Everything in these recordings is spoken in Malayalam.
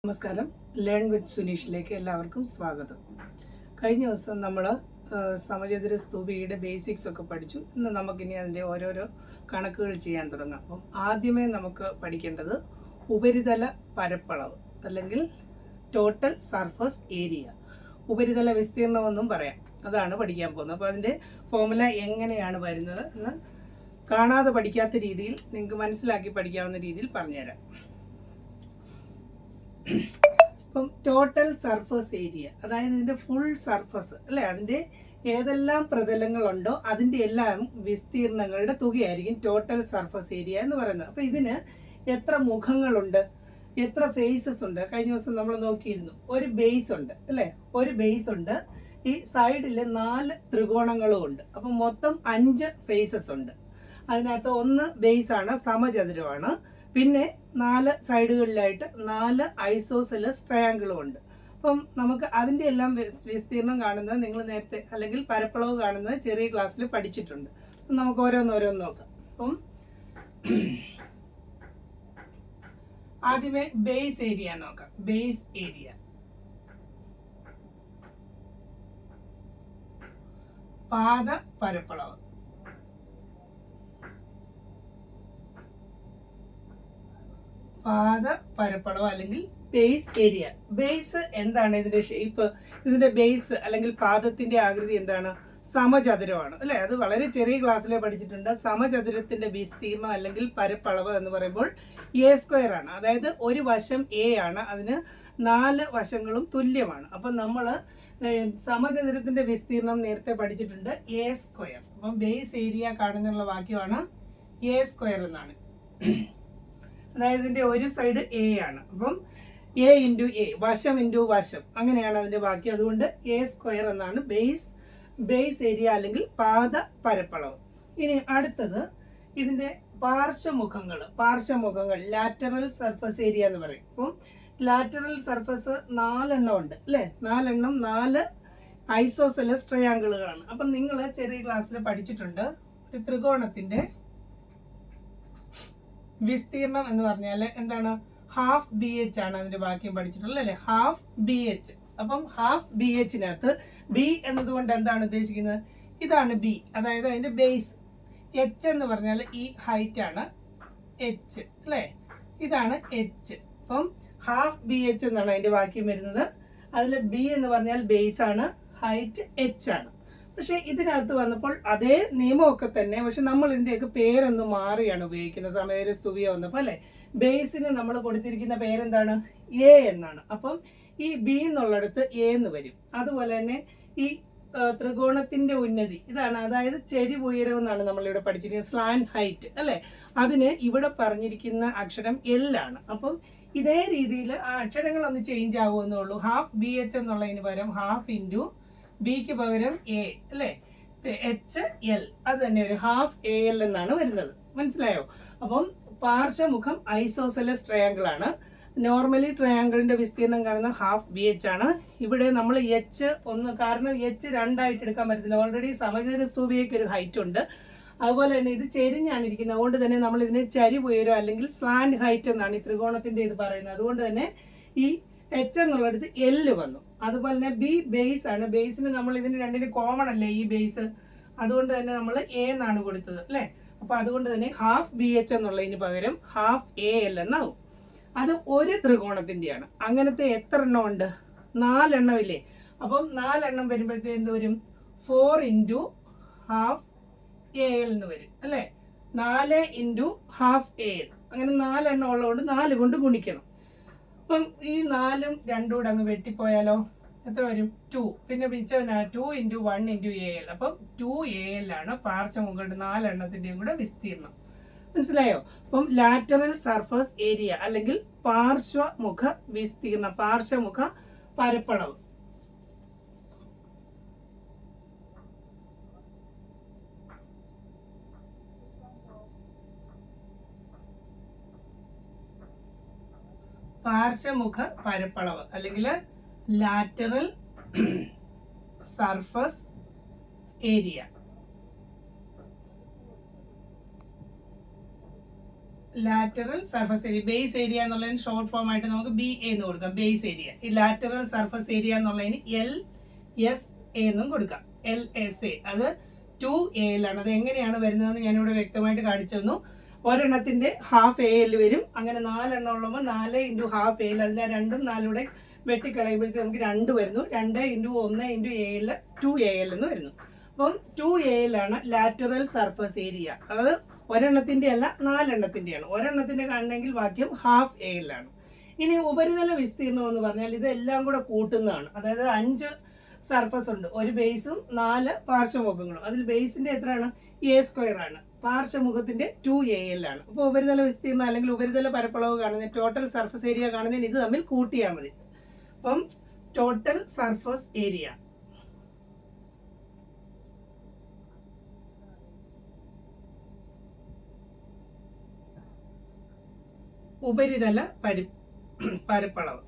നമസ്കാരം. ലേൺ വിത്ത് സുനീഷിലേക്ക് എല്ലാവർക്കും സ്വാഗതം. കഴിഞ്ഞ ദിവസം നമ്മൾ സമചതുര സ്തൂപിയുടെ ബേസിക്സ് ഒക്കെ പഠിച്ചു. ഇന്ന് നമുക്കിനി അതിൻ്റെ ഓരോരോ കണക്കുകൾ ചെയ്യാൻ തുടങ്ങാം. അപ്പം ആദ്യമേ നമുക്ക് പഠിക്കേണ്ടത് ഉപരിതല പരപ്പളവ് അല്ലെങ്കിൽ ടോട്ടൽ സർഫസ് ഏരിയ, ഉപരിതല വിസ്തീർണമെന്നും പറയാം. അതാണ് പഠിക്കാൻ പോകുന്നത്. അപ്പോൾ അതിൻ്റെ ഫോർമുല എങ്ങനെയാണ് വരുന്നത് എന്ന് കാണാതെ പഠിക്കാത്ത രീതിയിൽ നിങ്ങൾക്ക് മനസ്സിലാക്കി പഠിക്കാവുന്ന രീതിയിൽ പറഞ്ഞുതരാം. ഇപ്പം ടോട്ടൽ സർഫസ് ഏരിയ, അതായത് ഇതിൻ്റെ ഫുൾ സർഫസ് അല്ലേ, അതിൻ്റെ ഏതെല്ലാം പ്രതലങ്ങളുണ്ടോ അതിൻ്റെ എല്ലാം വിസ്തീർണങ്ങളുടെ തുകയായിരിക്കും ടോട്ടൽ സർഫസ് ഏരിയ എന്ന് പറയുന്നത്. അപ്പോൾ ഇതിന് എത്ര മുഖങ്ങളുണ്ട്, എത്ര ഫേസസ് ഉണ്ട്, കഴിഞ്ഞ ദിവസം നമ്മൾ നോക്കിയിരുന്നു. ഒരു ബേസ് ഉണ്ട് അല്ലേ, ഒരു ബേസ് ഉണ്ട്. ഈ സൈഡിൽ 4 ത്രികോണങ്ങളും ഉണ്ട്. അപ്പം മൊത്തം 5 ഫേസസ് ഉണ്ട്. അതിനകത്ത് ഒന്ന് ബേസാണ്, സമചതുരമാണ്. പിന്നെ 4 സൈഡുകളിലായിട്ട് 4 ഐസോസെലസ് ട്രയാങ്കിളും ഉണ്ട്. അപ്പം നമുക്ക് അതിൻ്റെ എല്ലാം വിസ്തീർണം കാണുന്നത് നിങ്ങൾ നേരത്തെ അല്ലെങ്കിൽ പരപ്പളവ് കാണുന്നത് ചെറിയ ക്ലാസ്സിൽ പഠിച്ചിട്ടുണ്ട്. നമുക്ക് ഓരോന്നോരോന്ന് നോക്കാം. അപ്പം ആദ്യമേ ബേസ് ഏരിയ നോക്കാം. ബേസ് ഏരിയ പാദ പരപ്പളവ്. പാദ പരപ്പളവ് അല്ലെങ്കിൽ ബേസ് ഏരിയ. ബേസ് എന്താണ്? ഇതിന്റെ ഷേപ്പ്, ഇതിന്റെ ബേസ് അല്ലെങ്കിൽ പാദത്തിന്റെ ആകൃതി എന്താണ്? സമചതുരമാണ് അല്ലെ. അത് വളരെ ചെറിയ ക്ലാസ്സിലെ പഠിച്ചിട്ടുണ്ട്. സമചതുരത്തിന്റെ വിസ്തീർണം അല്ലെങ്കിൽ പരപ്പളവ് എന്ന് പറയുമ്പോൾ A² ആണ്. അതായത് ഒരു വശം A ആണ്, അതിന് 4 വശങ്ങളും തുല്യമാണ്. അപ്പം നമ്മൾ സമചതുരത്തിന്റെ വിസ്തീർണം നേരത്തെ പഠിച്ചിട്ടുണ്ട് A². അപ്പം ബേസ് ഏരിയ കാണുന്നുള്ള വാക്യമാണ് A² എന്നാണ്. അതായത് ഇതിന്റെ ഒരു സൈഡ് A ആണ്. അപ്പം A × A, വശം × വശം, അങ്ങനെയാണ് അതിന്റെ വാക്യം. അതുകൊണ്ട് A² എന്നാണ് ബേസ് ഏരിയ അല്ലെങ്കിൽ പാദ പരപ്പളവ്. ഇനി അടുത്തത് ഇതിന്റെ പാർശ്വമുഖങ്ങൾ ലാറ്ററൽ സർഫസ് ഏരിയ എന്ന് പറയും. അപ്പം ലാറ്ററൽ സർഫസ് 4 എണ്ണം ഉണ്ട് അല്ലേ. 4 ഐസോസെലസ് ട്രയാങ്കിളുകളാണ്. അപ്പം നിങ്ങൾ ചെറിയ ക്ലാസ്സിൽ പഠിച്ചിട്ടുണ്ട് ഒരു ത്രികോണത്തിന്റെ വിസ്തീർണം എന്ന് പറഞ്ഞാൽ എന്താണ്? ഹാഫ് BH ആണ് അതിന്റെ വാക്യം പഠിച്ചിട്ടുള്ളത് അല്ലേ, ഹാഫ് BH. അപ്പം ഹാഫ് BHനകത്ത് B എന്നതുകൊണ്ട് എന്താണ് ഉദ്ദേശിക്കുന്നത്? ഇതാണ് B, അതായത് അതിന്റെ ബേസ്. H എന്ന് പറഞ്ഞാൽ ഈ ഹൈറ്റ് ആണ് H അല്ലേ, ഇതാണ് H. അപ്പം ഹാഫ് BH എന്നാണ് അതിന്റെ വാക്യം വരുന്നത്. അതിൽ B എന്ന് പറഞ്ഞാൽ ബേസ് ആണ്, ഹൈറ്റ് H ആണ്. പക്ഷെ ഇതിനകത്ത് വന്നപ്പോൾ അതേ നിയമമൊക്കെ തന്നെ, പക്ഷെ നമ്മൾ ഇതിന്റെയൊക്കെ പേരൊന്ന് മാറിയാണ് ഉപയോഗിക്കുന്നത്. സമചതുര സ്തൂപിക വന്നപ്പോൾ അല്ലെ, ബേസിന് നമ്മൾ കൊടുത്തിരിക്കുന്ന പേരെന്താണ്? A എന്നാണ്. അപ്പം ഈ B എന്നുള്ളിടത്ത് A എന്ന് വരും. അതുപോലെ തന്നെ ഈ ത്രികോണത്തിന്റെ ഉന്നതി ഇതാണ്, അതായത് ചെരിവ് ഉയരം എന്നാണ് നമ്മളിവിടെ പഠിച്ചിരിക്കുന്നത്, സ്ലാൻഡ് ഹൈറ്റ് അല്ലെ. അതിന് ഇവിടെ പറഞ്ഞിരിക്കുന്ന അക്ഷരം L ആണ്. അപ്പം ഇതേ രീതിയിൽ ആ അക്ഷരങ്ങളൊന്ന് ചേഞ്ച് ആകുമെന്നേ ഉള്ളൂ. ഹാഫ് BH എന്നുള്ളതിന് പകരം ഹാഫ് × ബിക്ക് പകരം A അല്ലേ, HL, അത് തന്നെ ഒരു ഹാഫ് AL എന്നാണ് വരുന്നത്. മനസ്സിലായോ? അപ്പം പാർശ്വമുഖം ഐസോസെലസ് ട്രയാങ്കിൾ ആണ്. നോർമലി ട്രയാങ്കിളിന്റെ വിസ്തീർണം കാണുന്ന ഹാഫ് BH ആണ്. ഇവിടെ നമ്മൾ H ഒന്ന്, കാരണം H 2 ആയിട്ട് എടുക്കാൻ പറ്റത്തില്ല. ഓൾറെഡി സമചതുര സ്തൂപികയ്ക്ക് ഒരു ഹൈറ്റ് ഉണ്ട്. അതുപോലെ തന്നെ ഇത് ചെരിഞ്ഞാണ് ഇരിക്കുന്നത്. അതുകൊണ്ട് തന്നെ നമ്മൾ ഇതിനെ ചരിവ് ഉയരം അല്ലെങ്കിൽ സ്ലാൻഡ് ഹൈറ്റ് എന്നാണ് ഈ ത്രികോണത്തിന്റെ ഇത് പറയുന്നത്. അതുകൊണ്ട് തന്നെ ഈ H എന്നുള്ളിടത്ത് L വന്നു. അതുപോലെ തന്നെ B ബേസ് ആണ്. ബേസിന് നമ്മൾ ഇതിന് രണ്ടിനും കോമൺ അല്ലേ ഈ ബേസ്, അതുകൊണ്ട് തന്നെ നമ്മൾ A എന്നാണ് കൊടുത്തത് അല്ലേ. അപ്പൊ അതുകൊണ്ട് തന്നെ ഹാഫ് BH എന്നുള്ളതിന് പകരം ഹാഫ് AL എന്നാവും. അത് ഒരു ത്രികോണത്തിന്റെയാണ്. അങ്ങനത്തെ എത്ര എണ്ണം ഉണ്ട്? 4 എണ്ണം ഇല്ലേ. അപ്പം 4 എണ്ണം വരുമ്പോഴത്തേക്ക് എന്ത് വരും? 4 × ഹാഫ് AL എന്ന് വരും അല്ലേ. 4 × ഹാഫ് AL, അങ്ങനെ 4 എണ്ണം ഉള്ളതുകൊണ്ട് 4 കൊണ്ട് ഗുണിക്കണം. അപ്പം ഈ 4ഉം 2ഉം കൂടെ അങ്ങ് വെട്ടിപ്പോയാലോ എത്ര വരും? 2. പിന്നെ മിച്ചം 2 × 1 × AL. അപ്പം 2AL ആണ് പാർശ്വമുഖങ്ങളുടെ 4 എണ്ണത്തിന്റെയും കൂടെ വിസ്തീർണം. മനസ്സിലായോ? അപ്പം ലാറ്ററൽ സർഫസ് ഏരിയ അല്ലെങ്കിൽ പാർശ്വമുഖ വിസ്തീർണം, പാർശ്വമുഖ പരപ്പളവ്. പാർശ്വമുഖ പരപ്പളവ് അല്ലെങ്കിൽ lateral surface area. Lateral surface area, base area എന്നുള്ളതിന് ഷോർട്ട് ഫോം ആയിട്ട് നമുക്ക് BA എന്ന് കൊടുക്കാം, ബേസ് ഏരിയ. ഈ ലാറ്ററൽ സർഫസ് ഏരിയ എന്നുള്ളതിന് LSA എന്നും കൊടുക്കാം, LSA. അത് 2AL ആണ്. അത് എങ്ങനെയാണ് വരുന്നതെന്ന് ഞാനിവിടെ വ്യക്തമായിട്ട് കാണിച്ചു തന്നു. ഒരെണ്ണത്തിന്റെ ഹാഫ് AL വരും. അങ്ങനെ 4 എണ്ണം ഉള്ളപ്പോൾ 4 × ഹാഫ് AL, അതിൽ 2ഉം 4 വെട്ടിക്കളയുമ്പോഴത്തേക്ക് നമുക്ക് 2 വരുന്നു. 2 × 1 × AL 2AL എന്ന് വരുന്നു. അപ്പം 2AL ആണ് ലാറ്ററൽ സർഫസ് ഏരിയ. അത് ഒരെണ്ണത്തിന്റെ അല്ല, 4 എണ്ണത്തിന്റെയാണ്. ഒരെണ്ണത്തിന്റെ കാണണമെങ്കിൽ വാക്യം ഹാഫ് AL ആണ്. ഇനി ഉപരിതല വിസ്തീർണം എന്ന് പറഞ്ഞാൽ ഇതെല്ലാം കൂടെ കൂട്ടുന്നതാണ്. അതായത് 5 സർഫസ് ഉണ്ട്, ഒരു ബേസും 4 പാർശ്വമുഖങ്ങളും. അതിൽ ബേസിന്റെ എത്രയാണ്? A² ആണ്. പാർശ്വമുഖത്തിന്റെ 2AL ആണ്. അപ്പോൾ ഉപരിതല വിസ്തീർണം അല്ലെങ്കിൽ ഉപരിതല പരപ്പളവ് കാണുന്ന ടോട്ടൽ സർഫസ് ഏരിയ കാണുന്നതിന് ഇത് തമ്മിൽ കൂട്ടിയാൽ മതി. അപ്പം ടോട്ടൽ സർഫസ് ഏരിയ ഉപരിതല പരപ്പളവ്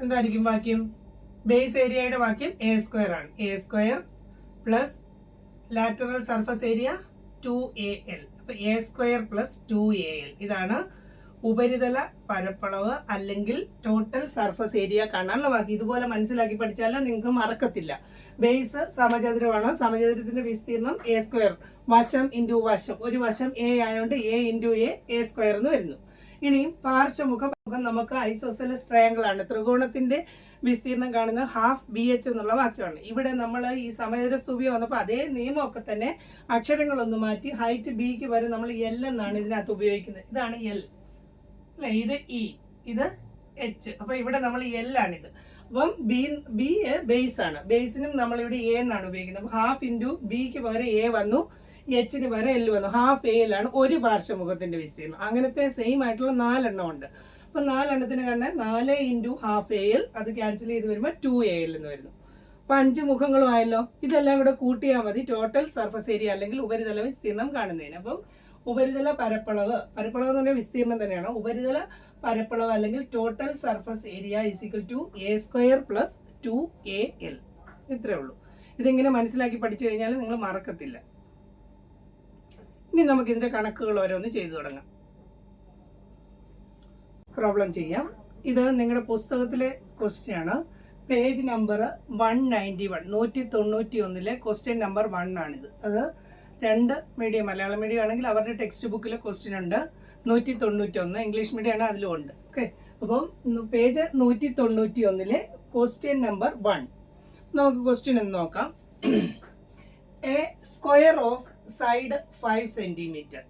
എന്തായിരിക്കും വാക്യം? ബേസ് ഏരിയയുടെ വാക്യം A² ആണ്. A² plus lateral surface area 2AL. അപ്പൊ A² പ്ലസ് 2AL ഇതാണ് ഉപരിതല പരപ്പളവ് അല്ലെങ്കിൽ ടോട്ടൽ സർഫസ് ഏരിയ കാണാനുള്ള വാക്യം. ഇതുപോലെ മനസ്സിലാക്കി പഠിച്ചാൽ നിങ്ങൾക്ക് മറക്കത്തില്ല. ബേസ് സമചതുരമാണ്. സമചതുരത്തിന്റെ വിസ്തീർണം A², വശം ഇൻറ്റു വശം. ഒരു വശം A ആയതുകൊണ്ട് A × A² എന്ന് വരുന്നു. ഇനി പാർശ്വമുഖം നമുക്ക് ഐസോസെലസ് ട്രയാങ്കിൾ ആണ്. ത്രികോണത്തിന്റെ വിസ്തീർണം കാണുന്ന ഹാഫ് BH എന്നുള്ള വാക്യമാണ്. ഇവിടെ നമ്മൾ ഈ സമചതുര സ്തൂപി വന്നപ്പോൾ അതേ നിയമമൊക്കെ തന്നെ അക്ഷരങ്ങളൊന്ന് മാറ്റി ഹൈറ്റ് Bക്ക് വരെ നമ്മൾ L എന്നാണ് ഇതിനകത്ത് ഉപയോഗിക്കുന്നത്. ഇതാണ് L അല്ലെ, ഇത് E, ഇത് H. അപ്പൊ ഇവിടെ നമ്മൾ L ആണിത്. അപ്പം B ബേസ് ആണ്. ബേസിനും നമ്മൾ ഇവിടെ A എന്നാണ് ഉപയോഗിക്കുന്നത്. അപ്പൊ ഹാഫ് ഇൻറ്റു Bക്ക് പകരം A വന്നു, Hന് പകരം L വന്നു. ഹാഫ് AL ആണ് ഒരു പാർശ്വമുഖത്തിന്റെ വിസ്തീർണം. അങ്ങനത്തെ സെയിം ആയിട്ടുള്ള 4 എണ്ണം ഉണ്ട്. അപ്പൊ 4 എണ്ണത്തിന് കണ്ട 4 × ഹാഫ് AL, അത് ക്യാൻസൽ ചെയ്ത് വരുമ്പോൾ 2AL എന്ന് വരുന്നു. അപ്പൊ 5 മുഖങ്ങളും ആയല്ലോ. ഇതെല്ലാം കൂടെ കൂട്ടിയാൽ മതി ടോട്ടൽ സർഫസ് ഏരിയ അല്ലെങ്കിൽ ഉപരിതല വിസ്തീർണം കാണുന്നതിന്. അപ്പം ഉപരിതല പരപ്പളവ് എന്ന് പറഞ്ഞാൽ വിസ്തീർണം തന്നെയാണ്. ഉപരിതല പരപ്പളവ് അല്ലെങ്കിൽ total surface area = A² plus 2AL. ഇത്രേ ഉള്ളൂ. ഇതിങ്ങനെ മനസ്സിലാക്കി പഠിച്ചു കഴിഞ്ഞാൽ നിങ്ങൾ മറക്കത്തില്ല. ഇനി നമുക്ക് ഇതിന്റെ കണക്കുകൾ ഓരോന്ന് ചെയ്തു തുടങ്ങാം. പ്രോബ്ലം ചെയ്യാം. ഇത് നിങ്ങളുടെ പുസ്തകത്തിലെ ക്വസ്റ്റ്യൻ ആണ്. പേജ് നമ്പർ 191, 191 ക്വസ്റ്റ്യൻ നമ്പർ 1 ആണിത്. അത് 2 മീഡിയം, മലയാളം മീഡിയം ആണെങ്കിൽ അവരുടെ ടെക്സ്റ്റ് ബുക്കിലെ ക്വസ്റ്റ്യൻ ഉണ്ട്. 191 ഇംഗ്ലീഷ് മീഡിയം ആണ്, അതിലും ഉണ്ട്. ഓക്കെ, അപ്പം പേജ് 191 ക്വസ്റ്റ്യൻ നമ്പർ 1. നമുക്ക് ക്വസ്റ്റ്യൻ എന്ന് നോക്കാം. A square of side 5 centimetre.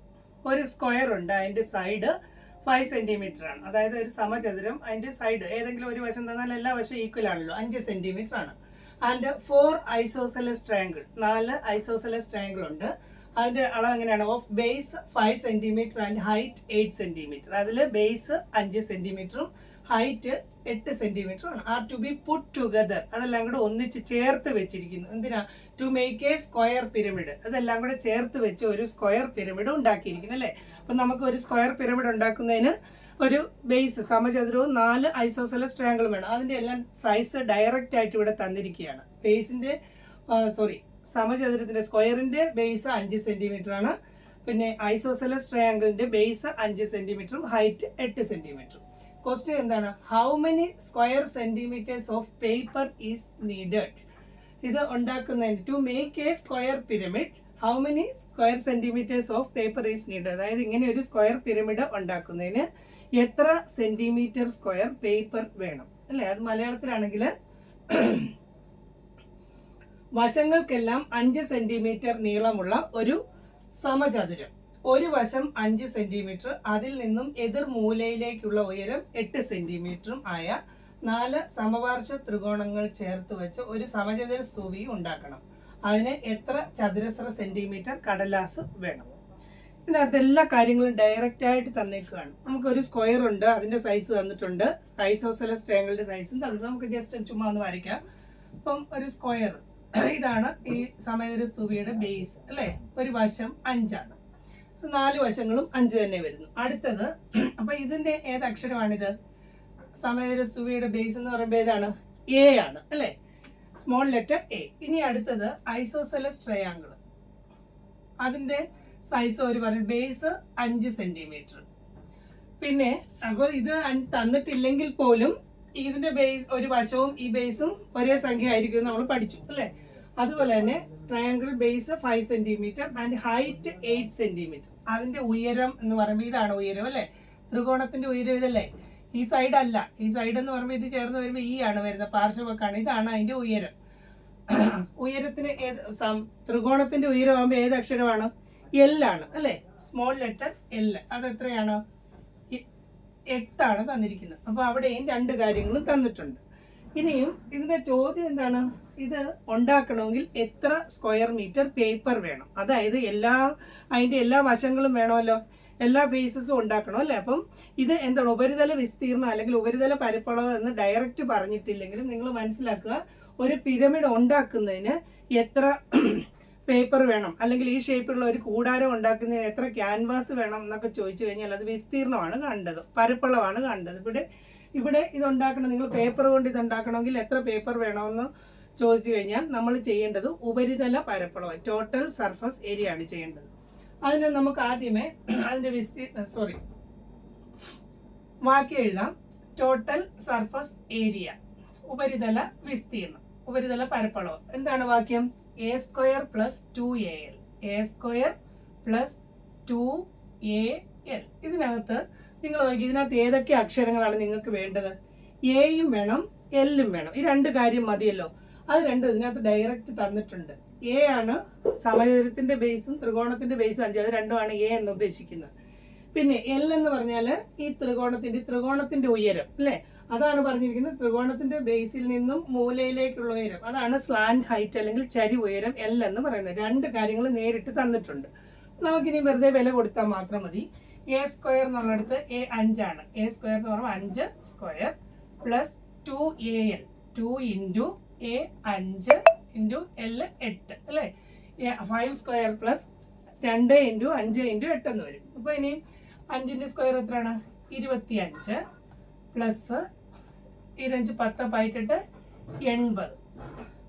ഒരു സ്ക്വയർ ഉണ്ട്, അതിന്റെ സൈഡ് 5 സെന്റിമീറ്റർ ആണ്. അതായത് ഒരു സമചതുരം, അതിന്റെ സൈഡ് ഏതെങ്കിലും ഒരു വശം തന്നാൽ എല്ലാ വശം ഈക്വൽ ആണല്ലോ, 5 സെന്റിമീറ്റർ ആണ്. And 4 isosceles triangle, 4 isosceles triangle ഉണ്ട്. അതിന്റെ അളവ് എങ്ങനെയാണ്? Of base 5 centimetre and height 8 centimetre. അതിൽ ബേസ് 5 സെന്റിമീറ്ററും ഹൈറ്റ് 8 സെന്റിമീറ്റർ ആണ്. Are to be put together, അതെല്ലാം കൂടെ ഒന്നിച്ച് ചേർത്ത് വെച്ചിരിക്കുന്നു. എന്തിനാ? To make a square pyramid. അതെല്ലാം കൂടെ ചേർത്ത് വെച്ച് ഒരു സ്ക്വയർ പിരമിഡ് ഉണ്ടാക്കിയിരിക്കുന്നു അല്ലേ. അപ്പൊ നമുക്ക് ഒരു സ്ക്വയർ പിരമിഡ് ഉണ്ടാക്കുന്നതിന് ഒരു ബേസ് സമചതുരവും 4 ഐസോസെലസ് ട്രയാങ്കിളും വേണം. അതിന്റെ എല്ലാം സൈസ് ഡയറക്റ്റ് ആയിട്ട് ഇവിടെ തന്നിരിക്കുകയാണ്. ബേസിന്റെ സമചതുരത്തിന്റെ സ്ക്വയറിന്റെ ബേസ് 5 സെന്റിമീറ്റർ ആണ്. പിന്നെ ഐസോസെലസ് ട്രയാങ്കിളിന്റെ ബേസ് 5 സെന്റിമീറ്ററും ഹൈറ്റ് 8 സെന്റിമീറ്ററും. ക്വസ്റ്റ്യൻ എന്താണ്? How many square centimetres of paper is needed? ഇത് ഉണ്ടാക്കുന്നതിന് to make a square pyramid how many square centimetres of paper is needed. അതായത് ഇങ്ങനെ ഒരു സ്ക്വയർ പിരമിഡ് ഉണ്ടാക്കുന്നതിന് എത്ര സെന്റിമീറ്റർ സ്ക്വയർ പേപ്പർ വേണം അല്ലേ. അത് മലയാളത്തിലാണെങ്കിൽ വശങ്ങൾക്കെല്ലാം 5 സെന്റിമീറ്റർ നീളമുള്ള ഒരു സമചതുരം, ഒരു വശം 5 സെന്റിമീറ്റർ, അതിൽ നിന്നും എതിർ മൂലയിലേക്കുള്ള ഉയരം 8 സെന്റിമീറ്ററും ആയ 4 സമപാർശ്വ ത്രികോണങ്ങൾ ചേർത്ത് വെച്ച് ഒരു സമചതുര സ്തൂപി ഉണ്ടാക്കണം. അതിന് എത്ര ചതുരശ്ര സെന്റിമീറ്റർ കടലാസ് വേണം? ഇതിനകത്ത് എല്ലാ കാര്യങ്ങളും ഡയറക്റ്റ് ആയിട്ട് തന്നേക്കുകയാണ്. നമുക്കൊരു സ്ക്വയർ ഉണ്ട്, അതിന്റെ സൈസ് തന്നിട്ടുണ്ട്, ഐസോസെലസ് ട്രയാങ്കിളിന്റെ സൈസും തന്നിട്ടുണ്ട്. നമുക്ക് ജസ്റ്റ് ചുമ്മാ ഒന്ന് വരയ്ക്കാം. അപ്പം ഒരു സ്ക്വയർ, ഇതാണ് ഈ സമചതുര സ്തൂപിയുടെ ബേസ് അല്ലേ. ഒരു വശം 5 ആണ്, 4 വശങ്ങളും 5 തന്നെ വരുന്നു. അടുത്തത്, അപ്പൊ ഇതിന്റെ ഏത് അക്ഷരമാണിത്? സമചതുര സ്തൂപിയുടെ ബേസ് എന്ന് പറയുമ്പോൾ ഏതാണ്? A ആണ് അല്ലേ. Small letter A. ഇനി അടുത്തത് ഐസോസെലസ് ട്രയാങ്കിൾ. അതിന്റെ സൈസ് ഒരു പറയും ബേസ് 5 സെന്റിമീറ്റർ. പിന്നെ അപ്പോൾ ഇത് തന്നിട്ടില്ലെങ്കിൽ പോലും ഇതിന്റെ ബേസ് ഒരു വശവും ഈ ബേസും ഒരേ സംഖ്യ ആയിരിക്കും നമ്മൾ പഠിച്ചു അല്ലേ. അതുപോലെ തന്നെ triangle base 5 centimetre and height 8 centimetre. അതിന്റെ ഉയരം എന്ന് പറയുമ്പോൾ ഇതാണ് ഉയരം അല്ലേ. ത്രികോണത്തിന്റെ ഉയരം ഇതല്ലേ, ഈ സൈഡ് അല്ല. ഈ സൈഡ് എന്ന് പറയുമ്പോൾ ഇത് ചേർന്ന് വരുമ്പോൾ ഈ ആണ് വരുന്നത്, പാർശ്വവക്കാണ്. ഇതാണ് അതിന്റെ ഉയരം. ഉയരത്തിന് ത്രികോണത്തിന്റെ ഉയരം ആകുമ്പോൾ ഏത് അക്ഷരമാണ്? എൽ ആണ് അല്ലേ, സ്മോൾ ലെറ്റർ എൽ. അത് എത്രയാണ്? 8 തന്നിരിക്കുന്നത്. അപ്പൊ അവിടെയും 2 കാര്യങ്ങളും തന്നിട്ടുണ്ട്. ഇനിയും ഇതിന്റെ ചോദ്യം എന്താണ്? ഇത് ഉണ്ടാക്കണമെങ്കിൽ എത്ര സ്ക്വയർ മീറ്റർ പേപ്പർ വേണം? അതായത് അതിന്റെ എല്ലാ വശങ്ങളും വേണമല്ലോ, എല്ലാ ഫേസസും ഉണ്ടാക്കണം അല്ലേ. അപ്പം ഇത് എന്താണ്? ഉപരിതല വിസ്തീർണം അല്ലെങ്കിൽ ഉപരിതല പരപ്പളവ് എന്ന് ഡയറക്റ്റ് പറഞ്ഞിട്ടില്ലെങ്കിലും നിങ്ങൾ മനസ്സിലാക്കുക, ഒരു പിരമിഡ് ഉണ്ടാക്കുന്നതിന് എത്ര പേപ്പർ വേണം, അല്ലെങ്കിൽ ഈ ഷേപ്പിലുള്ള ഒരു കൂടാരം ഉണ്ടാക്കുന്നതിന് എത്ര ക്യാൻവാസ് വേണം എന്നൊക്കെ ചോദിച്ചു കഴിഞ്ഞാൽ അത് വിസ്തീർണമാണ് കണ്ടത്, പരപ്പളവാണ് കണ്ടത്. ഇവിടെ ഇതുണ്ടാക്കണം, നിങ്ങൾ പേപ്പർ കൊണ്ട് ഇതുണ്ടാക്കണമെങ്കിൽ എത്ര പേപ്പർ വേണമെന്ന് ചോദിച്ചു കഴിഞ്ഞാൽ നമ്മൾ ചെയ്യേണ്ടത് ഉപരിതല പരപ്പളവ്, ടോട്ടൽ സർഫസ് ഏരിയ ആണ് ചെയ്യേണ്ടത്. അതിന് നമുക്ക് ആദ്യമേ അതിന്റെ വാക്യം എഴുതാം. ടോട്ടൽ സർഫസ് ഏരിയ, ഉപരിതല വിസ്തീർണം, ഉപരിതല പരപ്പളവ്. എന്താണ് വാക്യം? a square plus 2al, a square plus 2al. ഇതിനകത്ത് നിങ്ങൾ നോക്കി, ഇതിനകത്ത് ഏതൊക്കെ അക്ഷരങ്ങളാണ് നിങ്ങൾക്ക് വേണ്ടത്? എയും വേണം എല്ലും വേണം. ഈ 2 കാര്യം മതിയല്ലോ. അത് രണ്ടും ഇതിനകത്ത് ഡയറക്റ്റ് തന്നിട്ടുണ്ട്. എ ആണ് സമചതുരത്തിന്റെ ബേസും ത്രികോണത്തിന്റെ ബേസും 5, അത് രണ്ടുമാണ് എ എന്ന് ഉദ്ദേശിക്കുന്നത്. പിന്നെ എൽ എന്ന് പറഞ്ഞാൽ ഈ ത്രികോണത്തിന്റെ ഉയരം അല്ലെ, അതാണ് പറഞ്ഞിരിക്കുന്നത്. ത്രികോണത്തിന്റെ ബേസിൽ നിന്നും മൂലയിലേക്കുള്ള ഉയരം, അതാണ് സ്ലാന്റ് ഹൈറ്റ് അല്ലെങ്കിൽ ചരി ഉയരം എൽ എന്ന് പറയുന്നത്. 2 കാര്യങ്ങൾ നേരിട്ട് തന്നിട്ടുണ്ട്. നമുക്കിനി വെറുതെ വില കൊടുത്താൽ മാത്രം മതി. എ സ്ക്വയർ എന്നുള്ളിടത്ത് എ 5 ആണ്. എ സ്ക്വയർ എന്ന് പറയുമ്പോൾ 5 square plus 2al, 2 into A 5 into L 8 അല്ലേ. 5 സ്ക്വയർ പ്ലസ് 2 ഇൻറ്റു 5 ഇൻറ്റു 8 എന്ന് വരും. അപ്പോൾ ഇനി 5ന്റെ സ്ക്വയർ എത്രയാണ്? 25 പ്ലസ് 25 10 പായിട്ടിട്ട് 80.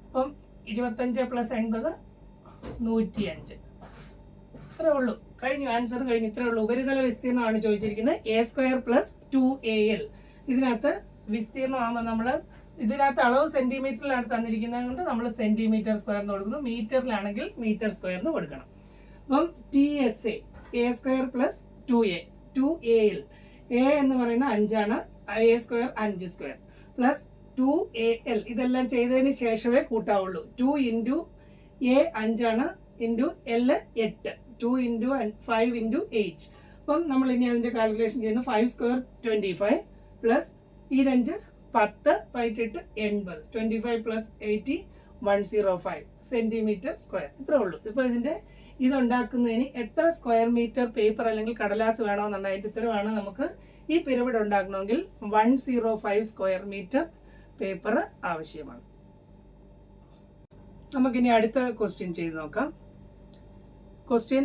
അപ്പം 25 പ്ലസ് 80 105. ഇത്രേ ഉള്ളൂ, കഴിഞ്ഞു, ആൻസർ കഴിഞ്ഞു. ഇത്രേ ഉള്ളൂ. ഉപരിതല വിസ്തീർണമാണ് ചോദിച്ചിരിക്കുന്നത്. A square plus 2al. ഇതിനകത്ത് വിസ്തീർണം ആകുമ്പോൾ നമ്മൾ ഇതിനകത്ത് അളവ് സെന്റിമീറ്ററിലാണ് തന്നിരിക്കുന്നത് കൊണ്ട് നമ്മൾ സെന്റിമീറ്റർ സ്ക്വയറിന് കൊടുക്കുന്നു. മീറ്ററിലാണെങ്കിൽ മീറ്റർ സ്ക്വയറിന് കൊടുക്കണം. അപ്പം TSA A square plus 2al. A എന്ന് പറയുന്ന 5 ആണ്. A square 5 square plus 2al. ഇതെല്ലാം ചെയ്തതിന് ശേഷമേ കൂട്ടാവുള്ളൂ. 2 ഇൻറ്റു എ 5 ആണ് ഇൻറ്റു എൽ 8, 2 ഇൻറ്റു 5 ഇൻറ്റു 8. അപ്പം നമ്മൾ ഇനി അതിന്റെ കാൽക്കുലേഷൻ ചെയ്യുന്നു. 5 സ്ക്വയർ 25 പ്ലസ് ഈ 5 10 പായിട്ടിട്ട് 80, 25 പ്ലസ് 80 105 സെന്റിമീറ്റർ സ്ക്വയർ. ഇത്രേ ഉള്ളൂ. ഇപ്പൊ ഇതുണ്ടാക്കുന്നതിന് എത്ര സ്ക്വയർ മീറ്റർ പേപ്പർ അല്ലെങ്കിൽ കടലാസ് വേണമെന്നുണ്ട്. അതിന്റെ ഉത്തരവാണ് നമുക്ക് ഈ പിരമിഡ് ഉണ്ടാക്കണമെങ്കിൽ 105 സ്ക്വയർ മീറ്റർ പേപ്പർ ആവശ്യമാണ്. നമുക്കിനി അടുത്ത ക്വസ്റ്റ്യൻ ചെയ്ത് നോക്കാം. ക്വസ്റ്റ്യൻ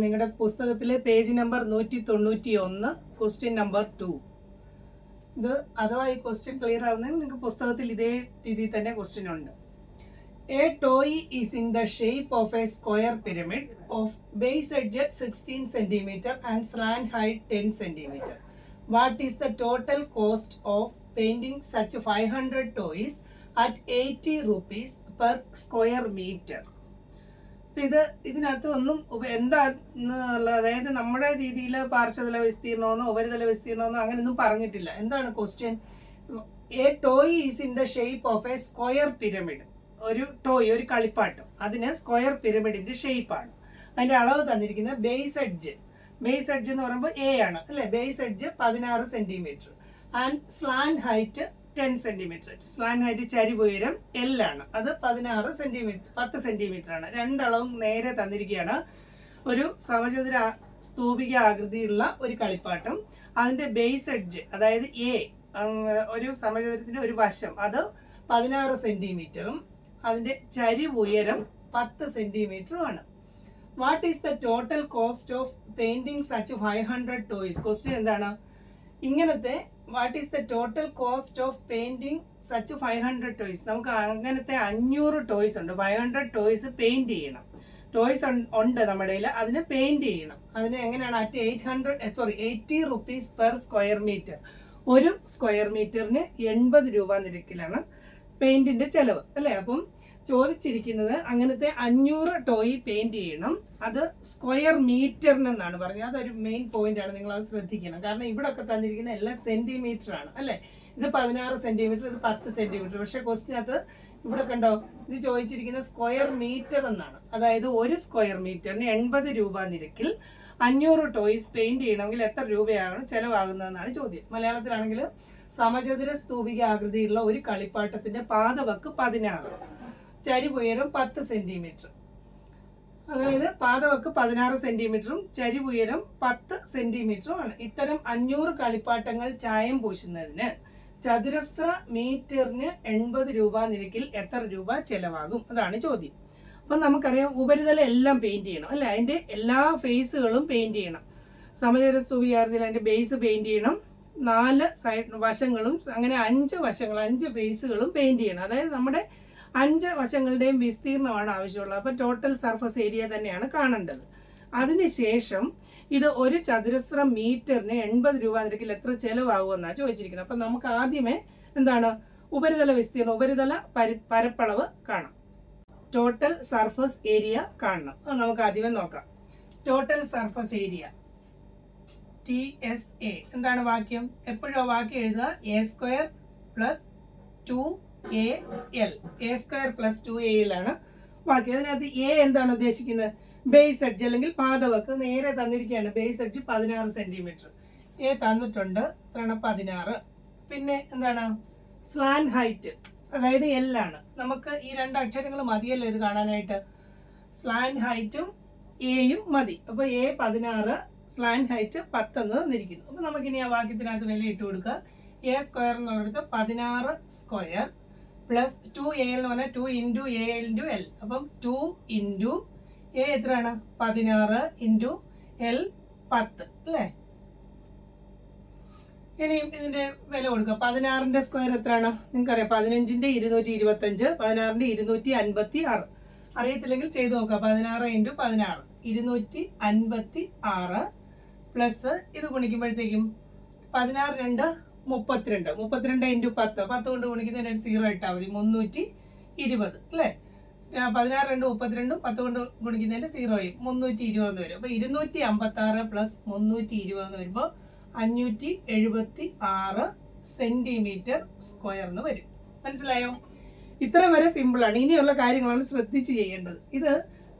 നിങ്ങളുടെ പുസ്തകത്തിലെ പേജ് നമ്പർ 191, ക്വസ്റ്റ്യൻ നമ്പർ 2. ഇത് അഥവാ ഈ ക്വസ്റ്റ്യൻ ക്ലിയർ ആവുന്നതിന് നിങ്ങൾക്ക് പുസ്തകത്തിൽ ഇതേ രീതിയിൽ തന്നെ ക്വസ്റ്റ്യൻ ഉണ്ട്. A toy is in the shape of a square pyramid of base edge 16 cm and slant height 10 cm. What is the total cost of painting such 500 toys at 80 rupees per square meter? ഇതിനകത്ത് ഒന്നും എന്താണെന്നുള്ള, അതായത് നമ്മുടെ രീതിയിൽ പാർശ്വതല വിസ്തീർണമെന്നോ ഉപരിതല വിസ്തീർണമെന്നോ അങ്ങനെയൊന്നും പറഞ്ഞിട്ടില്ല. എന്താണ് question? A toy is in the shape of A square pyramid. ഒരു ടോയ്, ഒരു കളിപ്പാട്ടം, അതിന് സ്ക്വയർ പിരമിഡിന്റെ ഷേപ്പാണ്. അതിന്റെ അളവ് തന്നിരിക്കുന്നത് ബേസ് എഡ്ജ് എന്ന് പറയുമ്പോൾ എ ആണ് അല്ലെ. Base edge 16 centimetre and slant height 10 centimetre. Slant height ചരിവ് ഉയരം എൽ ആണ്, അത് 10 സെന്റിമീറ്റർ ആണ്. 2 അളവും നേരെ തന്നിരിക്കുകയാണ്. ഒരു സമചതുര സ്തൂപിക ആകൃതിയുള്ള ഒരു കളിപ്പാട്ടം, അതിന്റെ ബേസ് എഡ്ജ് അതായത് എ, ഒരു സമചതുരത്തിന്റെ ഒരു വശം, അത് 16 സെന്റിമീറ്ററും അതിന്റെ ചരിവ് ഉയരം 10 സെന്റിമീറ്ററുമാണ്. What is the total cost of painting such 500 toys? Question എന്താണ്? ഇങ്ങനത്തെ what is the total cost of painting such 500 toys. നമുക്ക് അങ്ങനത്തെ 500 ടോയ്സ് ഉണ്ട്. 500 ടോയ്സ് പെയിന്റ് ചെയ്യണം. ടോയ്സ് ഉണ്ട് നമ്മുടെ കയ്യിൽ, അതിന് പെയിന്റ് ചെയ്യണം. അതിന് എങ്ങനെയാണ്? At 80 rupees per square metre. ഒരു സ്ക്വയർ മീറ്ററിന് 80 രൂപ നിരക്കിലാണ് പെയിന്റിന്റെ ചെലവ് അല്ലേ. അപ്പം ചോദിച്ചിരിക്കുന്നത് അങ്ങനത്തെ 500 ടോയ് പെയിന്റ് ചെയ്യണം. അത് സ്ക്വയർ മീറ്ററിനെന്നാണ് പറഞ്ഞത്. അതൊരു മെയിൻ പോയിന്റ് ആണ്, നിങ്ങൾ അത് ശ്രദ്ധിക്കണം. കാരണം ഇവിടെ ഒക്കെ തന്നിരിക്കുന്ന എല്ലാം സെന്റിമീറ്റർ ആണ് അല്ലേ. ഇത് 16 സെന്റിമീറ്റർ, ഇത് 10 സെന്റിമീറ്റർ. പക്ഷെ ക്വസ്റ്റിനകത്ത് ഇവിടെ കണ്ടോ, ഇത് ചോദിച്ചിരിക്കുന്ന സ്ക്വയർ മീറ്റർ എന്നാണ്. അതായത് ഒരു സ്ക്വയർ മീറ്ററിന് 80 രൂപ നിരക്കിൽ 500 ടോയ്സ് പെയിന്റ് ചെയ്യണമെങ്കിൽ എത്ര രൂപയാണ് ചെലവാകുന്നതെന്നാണ് ചോദ്യം. മലയാളത്തിലാണെങ്കിൽ സമചതുര സ്തൂപിക ആകൃതിയുള്ള ഒരു കളിപ്പാട്ടത്തിന്റെ പാദവക്ക് 16, ചരിവുയരം 10 സെന്റിമീറ്റർ. അതായത് പാദവക്ക് 16 സെന്റിമീറ്ററും ചരിവുയരം 10 സെന്റിമീറ്ററും ആണ്. ഇത്തരം 500 കളിപ്പാട്ടങ്ങൾ ചായം പൂശുന്നതിന് ചതുരശ്ര മീറ്ററിന് 80 രൂപ നിരക്കിൽ എത്ര രൂപ ചെലവാകും? അതാണ് ചോദ്യം. അപ്പം നമുക്കറിയാം ഉപരിതലം എല്ലാം പെയിന്റ് ചെയ്യണം അല്ലെ. അതിന്റെ എല്ലാ ഫേസുകളും പെയിന്റ് ചെയ്യണം. സമചതുര സ്തൂപികാകൃതിയിൽ അതിന്റെ ബേസ് പെയിന്റ് ചെയ്യണം, 4 സൈഡ് വശങ്ങളും, അങ്ങനെ 5 വശങ്ങൾ, 5 ഫേസുകളും പെയിന്റ് ചെയ്യണം. അതായത് നമ്മുടെ 5 വശങ്ങളുടെയും വിസ്തീർണമാണ് ആവശ്യമുള്ളത്. അപ്പം ടോട്ടൽ സർഫസ് ഏരിയ തന്നെയാണ് കാണേണ്ടത്. അതിനുശേഷം ഇത് ഒരു ചതുരശ്ര മീറ്ററിന് 80 രൂപ നിരക്കിൽ എത്ര ചെലവാകുമെന്നാണ് ചോദിച്ചിരിക്കുന്നത്. അപ്പം നമുക്ക് ആദ്യമേ എന്താണ് ഉപരിതല വിസ്തീർണം, ഉപരിതല പരപ്പളവ് കാണാം. ടോട്ടൽ സർഫസ് ഏരിയ കാണണം. അത് നമുക്ക് ആദ്യമേ നോക്കാം. ടോട്ടൽ സർഫസ് ഏരിയ TSA എന്താണ് വാക്യം? എപ്പോഴും വാക്യം എഴുതുക A² + 2AL. A² + 2AL ആണ് വാക്യം. അതിനകത്ത് A എന്താണ് ഉദ്ദേശിക്കുന്നത്? ബേസ് എഡ്ജ് അല്ലെങ്കിൽ പാദവക്ക് നേരെ തന്നിരിക്കുകയാണ്. Base edge 16 centimetre. A തന്നിട്ടുണ്ട്, 16. പിന്നെ എന്താണ് സ്ലാൻ ഹൈറ്റ്, അതായത് L ആണ്. നമുക്ക് ഈ 2 അക്ഷരങ്ങൾ മതിയല്ലോ ഇത് കാണാനായിട്ട്. സ്ലാൻ ഹൈറ്റും എയും മതി. അപ്പോൾ A 16, സ്ലാൻ ഹൈറ്റ് 10 എന്ന് തന്നിരിക്കുന്നു. അപ്പോൾ നമുക്കിനി ആ വാക്യത്തിനകത്ത് വില ഇട്ട് കൊടുക്കുക. A² എന്നുള്ളത് 16 സ്ക്വയർ പ്ലസ് 2AL എന്ന് പറഞ്ഞാൽ 2 × AL × L. അപ്പം 2 × A എത്രയാണ്? 16 × L 10 അല്ലേ. ഇനിയും ഇതിന്റെ വില കൊടുക്കുക. 16ന്റെ സ്ക്വയർ എത്രയാണ്? നിങ്ങൾക്കറിയാം, 15ന്റെ 225, 16ന്റെ 256. അറിയത്തില്ലെങ്കിൽ ചെയ്ത് നോക്കുക. 16 × 16 256 പ്ലസ് ഇത് ഗുണിക്കുമ്പോഴത്തേക്കും 16 2 32, 32 × 10, 10 കൊണ്ട് ഗുണിക്കുന്നതിന് 0 ഇട്ടാൽ മതി, 320 അല്ലേ. 16 2 32, 10 കൊണ്ട് ഗുണിക്കുന്നതിന് 0 ആയി 320 വരും. അപ്പൊ 256 പ്ലസ് 320 വരുമ്പോൾ 576 സെന്റിമീറ്റർ സ്ക്വയർ എന്ന് വരും. മനസ്സിലായോ? ഇത്ര വരെ സിമ്പിൾ ആണ്. ഇനിയുള്ള കാര്യങ്ങളാണ് ശ്രദ്ധിച്ച് ചെയ്യേണ്ടത്. ഇത്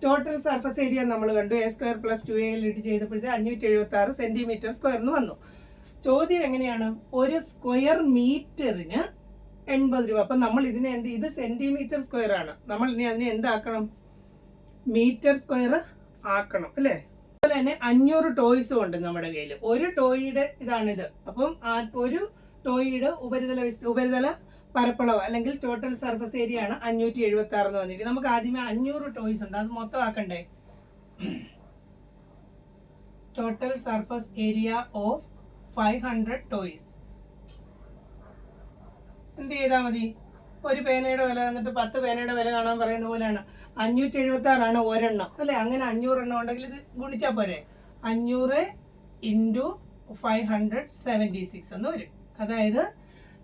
ടോട്ടൽ സർഫസ് ഏരിയ നമ്മൾ കണ്ടു. A² + 2AL ഇട്ട് ചെയ്തപ്പോഴത്തെ 576 സെന്റിമീറ്റർ സ്ക്വയർ എന്ന് വന്നു. ചോദ്യം എങ്ങനെയാണ്? ഒരു സ്ക്വയർ മീറ്ററിന് 80 രൂപ. അപ്പൊ നമ്മൾ ഇതിനെ ഇത് സെന്റിമീറ്റർ സ്ക്വയർ ആണ്. നമ്മൾ ഇനി അതിനെ എന്താക്കണം? മീറ്റർ സ്ക്വയർ ആക്കണം അല്ലേ. അതുപോലെ തന്നെ 500 ടോയ്സും ഉണ്ട് നമ്മുടെ കയ്യിൽ. ഒരു ടോയുടെ ഇതാണിത്. അപ്പം ഒരു ടോയുടെ ഉപരിതല പരപ്പളവ് അല്ലെങ്കിൽ ടോട്ടൽ സർഫസ് ഏരിയ ആണ് 576 എന്ന് വന്നിരിക്കുന്നത്. നമുക്ക് ആദ്യമേ 500 ടോയ്സ് ഉണ്ട്, അത് മൊത്തം ആക്കണ്ടേ. Total surface area of 500 toys. എന്ത് ചെയ്താൽ മതി? ഒരു പേനയുടെ വില തന്നിട്ട് 10 പേനയുടെ വില കാണാൻ പറയുന്ന പോലെയാണ്. 576 ആണ് ഒരെണ്ണം അല്ലെ. അങ്ങനെ 500 എണ്ണം ഉണ്ടെങ്കിൽ ഇത് ഗുണിച്ചാൽ പോരെ. 500 × 576 എന്ന് വരും. അതായത്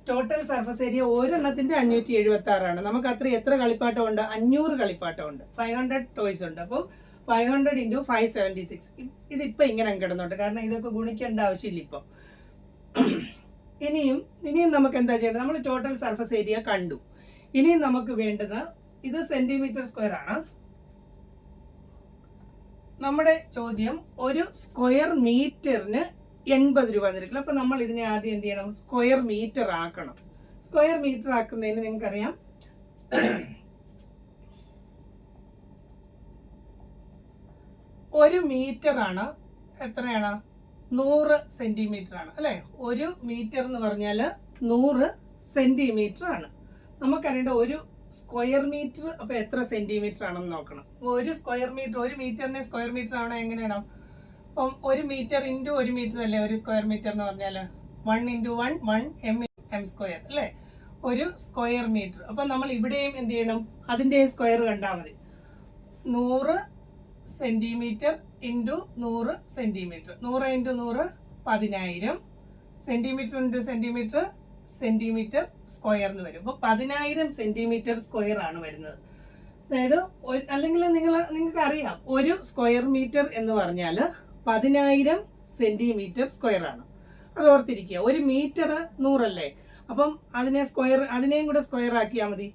ടോട്ടൽ സർഫസ് ഏരിയ ഒരെണ്ണത്തിന്റെ 576 ആണ്. നമുക്ക് എത്ര കളിപ്പാട്ടം ഉണ്ട്? 500 കളിപ്പാട്ടം ഉണ്ട്. 500 ടോയ്സ് ഉണ്ട്. അപ്പം 500 × 576. ഇതിപ്പോ ഇങ്ങനെ കിടന്നോട്ടെ, കാരണം ഇതൊക്കെ ഗുണിക്കേണ്ട ആവശ്യമില്ല ഇപ്പൊ. ഇനിയും നമുക്ക് എന്താ ചെയ്യേണ്ടത്? നമ്മൾ ടോട്ടൽ സർഫസ് ഏരിയ കണ്ടു. ഇനിയും നമുക്ക് വേണ്ടത് ഇത് സെന്റിമീറ്റർ സ്ക്വയർ ആണ്. നമ്മുടെ ചോദ്യം ഒരു സ്ക്വയർ മീറ്ററിന് 80 രൂപ നിരക്കിൽ. അപ്പൊ നമ്മൾ ഇതിനെ ആദ്യം എന്ത് ചെയ്യണം? സ്ക്വയർ മീറ്റർ ആക്കണം. സ്ക്വയർ മീറ്റർ ആക്കുന്നതിന് നിങ്ങൾക്കറിയാം, ഒരു മീറ്റർ ആണ് എത്രയാണ്? 100 സെന്റിമീറ്റർ ആണ് അല്ലെ. ഒരു മീറ്റർ എന്ന് പറഞ്ഞാൽ 100 സെന്റിമീറ്റർ ആണ്. നമുക്കറിയേണ്ട ഒരു സ്ക്വയർ മീറ്റർ അപ്പൊ എത്ര സെന്റിമീറ്റർ ആണെന്ന് നോക്കണം. ഒരു സ്ക്വയർ മീറ്റർ, ഒരു മീറ്ററിനെ സ്ക്വയർ മീറ്റർ ആവണം എങ്ങനെയാണ്? അപ്പം 1 മീറ്റർ × 1 മീറ്റർ അല്ലേ ഒരു സ്ക്വയർ മീറ്റർ എന്ന് പറഞ്ഞാൽ. 1 × 1 1 m സ്ക്വയർ അല്ലേ, ഒരു സ്ക്വയർ മീറ്റർ. അപ്പം നമ്മൾ ഇവിടെയും എന്ത് ചെയ്യണം, അതിൻ്റെ സ്ക്വയർ കണ്ടാൽ മതി. 100 centimetre into 100 centimetre, 100 × 100 10,000 centimetre into centimetre centimetre square എന്ന് വരും. അപ്പോൾ 10,000 സെൻറ്റിമീറ്റർ സ്ക്വയർ ആണ് വരുന്നത്. അതായത് അല്ലെങ്കിൽ നിങ്ങൾക്ക് അറിയാം, ഒരു സ്ക്വയർ മീറ്റർ എന്ന് പറഞ്ഞാൽ 10,000 സെൻറ്റിമീറ്റർ സ്ക്വയർ ആണ്. അത് ഓർത്തിരിക്കുക. ഒരു മീറ്റർ 100 അല്ലേ, അപ്പം അതിനെയും കൂടെ സ്ക്വയർ ആക്കിയാൽ മതി.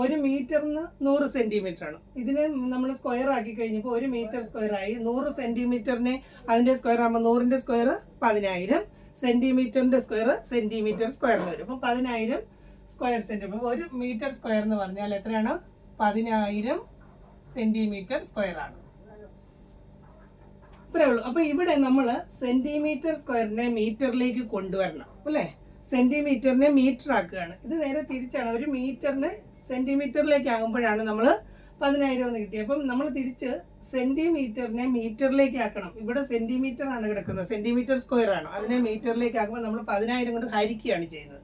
ഒരു മീറ്ററിന് 100 സെൻറ്റിമീറ്റർ ആണ്. ഇതിനെ നമ്മൾ സ്ക്വയർ ആക്കി കഴിഞ്ഞപ്പോൾ ഒരു മീറ്റർ സ്ക്വയർ ആയി. 100 സെൻറ്റിമീറ്ററിനെ അതിൻ്റെ സ്ക്വയർ ആകുമ്പോൾ 100ൻ്റെ സ്ക്വയർ 10,000, സെൻറ്റിമീറ്ററിൻ്റെ സ്ക്വയർ സെൻറ്റിമീറ്റർ സ്ക്വയർ എന്ന് വരും. അപ്പം 10,000 സ്ക്വയർ സെൻറ്റിമീറ്റർ. ഒരു മീറ്റർ സ്ക്വയർ എന്ന് പറഞ്ഞാൽ എത്രയാണ്? 10,000 സെൻറ്റിമീറ്റർ സ്ക്വയർ ആണ്. ഇത്രേ ഉള്ളൂ. അപ്പൊ ഇവിടെ നമ്മൾ സെന്റിമീറ്റർ സ്ക്വയറിനെ മീറ്ററിലേക്ക് കൊണ്ടുവരണം അല്ലേ, സെന്റിമീറ്ററിനെ മീറ്റർ ആക്കുകയാണ്. ഇത് നേരെ തിരിച്ചാണ്. ഒരു മീറ്ററിനെ സെന്റിമീറ്ററിലേക്ക് ആകുമ്പോഴാണ് നമ്മൾ 10,000 എന്ന് കിട്ടിയത്. അപ്പം നമ്മൾ തിരിച്ച് സെന്റിമീറ്ററിനെ മീറ്ററിലേക്ക് ആക്കണം. ഇവിടെ സെന്റിമീറ്റർ ആണ് കിടക്കുന്നത്, സെന്റിമീറ്റർ സ്ക്വയർ ആണ്. അതിനെ മീറ്ററിലേക്ക് ആക്കുമ്പോൾ നമ്മൾ 10,000 കൊണ്ട് ഹരിക്കുകയാണ് ചെയ്യുന്നത്.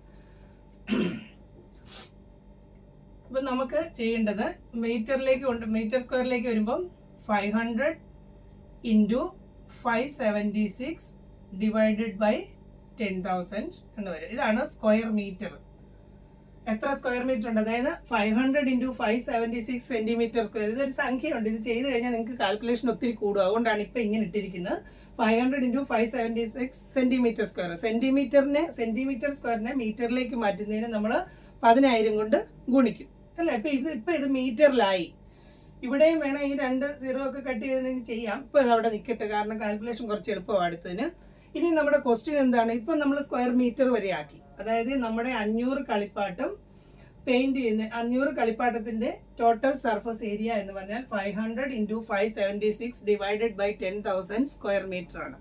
അപ്പം നമുക്ക് ചെയ്യേണ്ടത് മീറ്റർ സ്ക്വയറിലേക്ക് വരുമ്പം 500 × 576 / 10,000 എന്ന് വരും. ഇതാണ് സ്ക്വയർ മീറ്റർ. എത്ര സ്ക്വയർ മീറ്റർ ഉണ്ട്? അതായത് 500 × 576 സെന്റിമീറ്റർ സ്ക്വയർ. ഇതൊരു സംഖ്യയുണ്ട്. ഇത് ചെയ്ത് കഴിഞ്ഞാൽ നിങ്ങൾക്ക് കാൽക്കുലേഷൻ ഒത്തിരി കൂടും. അതുകൊണ്ടാണ് ഇപ്പം ഇങ്ങനെ ഇട്ടിരിക്കുന്നത്. 500 × 576 സെന്റിമീറ്റർ സ്ക്വയർ. സെന്റിമീറ്റർ സ്ക്വയറിനെ മീറ്ററിലേക്ക് മാറ്റുന്നതിന് നമ്മൾ 10,000 കൊണ്ട് ഗുണിക്കും അല്ലേ. ഇപ്പം ഇത് മീറ്ററിലായി. ഇവിടെയും വേണം ഈ 2 0 ഒക്കെ കട്ട് ചെയ്ത് ചെയ്യാം. ഇപ്പം ഇത് അവിടെ നിൽക്കട്ടെ, കാരണം കാൽക്കുലേഷൻ കുറച്ച് എളുപ്പമാണ് അടുത്തതിന്. ഇനി നമ്മുടെ ക്വസ്റ്റ്യൻ എന്താണ്? ഇപ്പം നമ്മൾ സ്ക്വയർ മീറ്റർ വരെ ആക്കി. അതായത് നമ്മുടെ 500 കളിപ്പാട്ടം പെയിന്റ് ചെയ്യുന്ന 500 കളിപ്പാട്ടത്തിന്റെ ടോട്ടൽ സർഫസ് ഏരിയ എന്ന് പറഞ്ഞാൽ 500 × 576 / 10,000 സ്ക്വയർ മീറ്റർ ആണ്.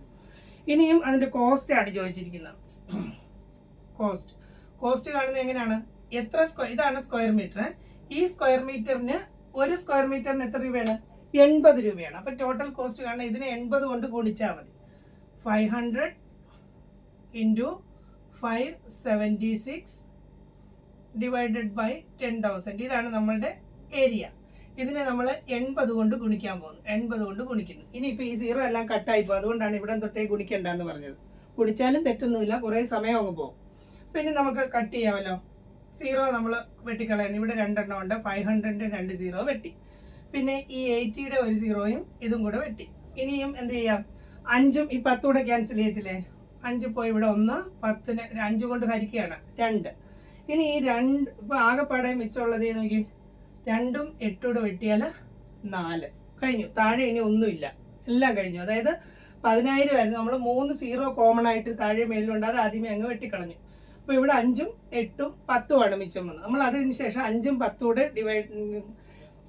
ഇനിയും അതിന്റെ കോസ്റ്റ് ആണ് ചോദിച്ചിരിക്കുന്നത്. കോസ്റ്റ് കാണുന്നത് എങ്ങനെയാണ്? ഇതാണ് സ്ക്വയർ മീറ്റർ. ഈ സ്ക്വയർ മീറ്ററിന് ഒരു സ്ക്വയർ മീറ്ററിന് എത്ര രൂപയാണ്? 80 രൂപയാണ്. അപ്പൊ ടോട്ടൽ കോസ്റ്റ് കാണാൻ ഇതിനെ 80 കൊണ്ട് ഗുണിച്ചാൽ മതി. 500 × 576 / 10,000. ഇതാണ് നമ്മളുടെ ഏരിയ. ഇതിനെ നമ്മൾ 80 കൊണ്ട് ഗുണിക്കാൻ പോകുന്നു. 80 കൊണ്ട് ഗുണിക്കുന്നു. ഇനിയിപ്പോൾ ഈ 0 എല്ലാം കട്ടായിപ്പോ, അതുകൊണ്ടാണ് ഇവിടെ തൊട്ടേ ഗുണിക്കണ്ടെന്ന് പറഞ്ഞത്. ഗുണിച്ചാലും തെറ്റൊന്നുമില്ല, കുറേ സമയം അങ്ങ് പോകും. പിന്നെ നമുക്ക് കട്ട് ചെയ്യാമല്ലോ. 0 നമ്മൾ വെട്ടിക്കളയണം. ഇവിടെ 2 എണ്ണം ഉണ്ട്. 500ന്റെ 2 0 വെട്ടി. പിന്നെ ഈ 80യുടെ ഒരു 0യും ഇതും കൂടെ വെട്ടി. ഇനിയും എന്ത് ചെയ്യാം? 5ഉം ഈ 10 കൂടെ ക്യാൻസൽ ചെയ്യത്തില്ലേ? 5 പോയി ഇവിടെ 1, 10നെ 5 കൊണ്ട് ഹരിക്കുകയാണ് 2. ഇനി ഈ 2 ഇപ്പൊ ആകെപ്പാടെ മിച്ചമുള്ളത് നോക്കി. 2ഉം 8 കൂടെ വെട്ടിയാൽ 4 കഴിഞ്ഞു. താഴെ ഇനി ഒന്നുമില്ല, എല്ലാം കഴിഞ്ഞു. അതായത് 10,000 ആയിരുന്നു. നമ്മൾ 3 0 കോമൺ ആയിട്ട് താഴെ മേളിലുണ്ട്. അത് ആദ്യമേ അങ്ങ് വെട്ടിക്കളഞ്ഞു. അപ്പൊ ഇവിടെ 5ഉം 8ഉം 10ഉം ആണ് മിച്ചം വന്നത്. നമ്മൾ അതിന് ശേഷം 5ഉം 10ഉം കൂടെ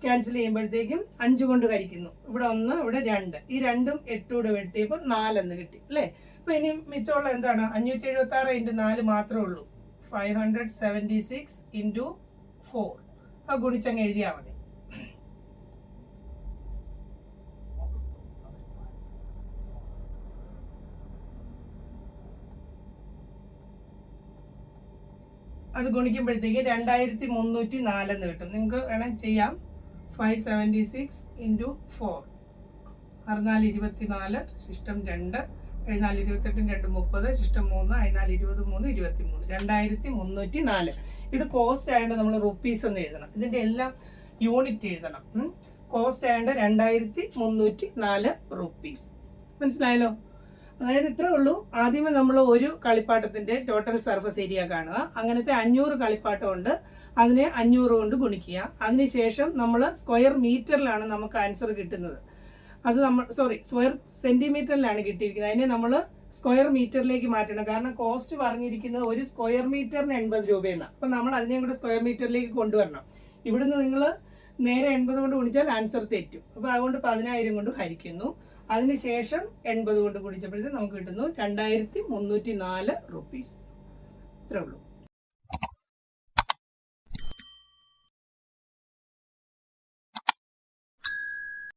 ക്യാൻസൽ ചെയ്യുമ്പോഴത്തേക്കും 5 കൊണ്ട് ഹരിക്കുന്നു. ഇവിടെ 1, ഇവിടെ 2. ഈ 2ഉം 8ഉം കൂടെ വെട്ടിയപ്പോൾ 4 എന്ന് കിട്ടി അല്ലേ. അപ്പൊ ഇനി മിച്ചമുള്ള എന്താണ്? 576 × 4 മാത്രമേ ഉള്ളൂ. 576 × 4. അത് ഗുണിച്ചങ്ങ് എഴുതിയാൽ മതി. അത് ഗുണിക്കുമ്പോഴത്തേക്ക് 2304 എന്ന് കിട്ടും. നിങ്ങൾക്ക് വേണമെങ്കിൽ ചെയ്യാം. 576 × 4 64 24 ശിഷ്ടം 2 74 28 2 30 ശിഷ്ടം 3 14 23 23 2304. ഇത് കോസ്റ്റ് ആയതുകൊണ്ട് നമ്മൾ റുപ്പീസ് എന്ന് എഴുതണം. ഇതിന്റെ എല്ലാം യൂണിറ്റ് എഴുതണം. കോസ്റ്റ് ആയതുകൊണ്ട് 2304 റുപ്പീസ്. മനസ്സിലായല്ലോ? അതായത് ഇത്രേ ഉള്ളൂ. ആദ്യമേ നമ്മൾ ഒരു കളിപ്പാട്ടത്തിന്റെ ടോട്ടൽ സർഫസ് ഏരിയ കാണുക. അങ്ങനത്തെ 500 കളിപ്പാട്ടം ഉണ്ട്. അതിനെ 500 കൊണ്ട് ഗുണിക്കുക. അതിനുശേഷം നമ്മൾ സ്ക്വയർ മീറ്ററിലാണ് നമുക്ക് ആൻസർ കിട്ടുന്നത്. അത് നമ്മൾ സ്ക്വയർ സെന്റിമീറ്ററിലാണ് കിട്ടിയിരിക്കുന്നത്. അതിനെ നമ്മൾ സ്ക്വയർ മീറ്ററിലേക്ക് മാറ്റണം. കാരണം കോസ്റ്റ് പറഞ്ഞിരിക്കുന്നത് ഒരു സ്ക്വയർ മീറ്ററിന് 80 രൂപയെന്നാണ്. അപ്പം നമ്മൾ അതിനെയും കൂടെ സ്ക്വയർ മീറ്ററിലേക്ക് കൊണ്ടുവരണം. ഇവിടുന്ന് നിങ്ങൾ നേരെ 80 കൊണ്ട് ഗുണിച്ചാൽ ആൻസർ തെറ്റും. അപ്പോൾ അതുകൊണ്ട് 10,000 കൊണ്ട് ഹരിക്കുന്നു. അതിനുശേഷം 80 കൊണ്ട് ഗുണിച്ചപ്പോഴത്തേക്ക് നമുക്ക് കിട്ടുന്നു 2304 റുപ്പീസ്. ഇത്രേ ഉള്ളൂ.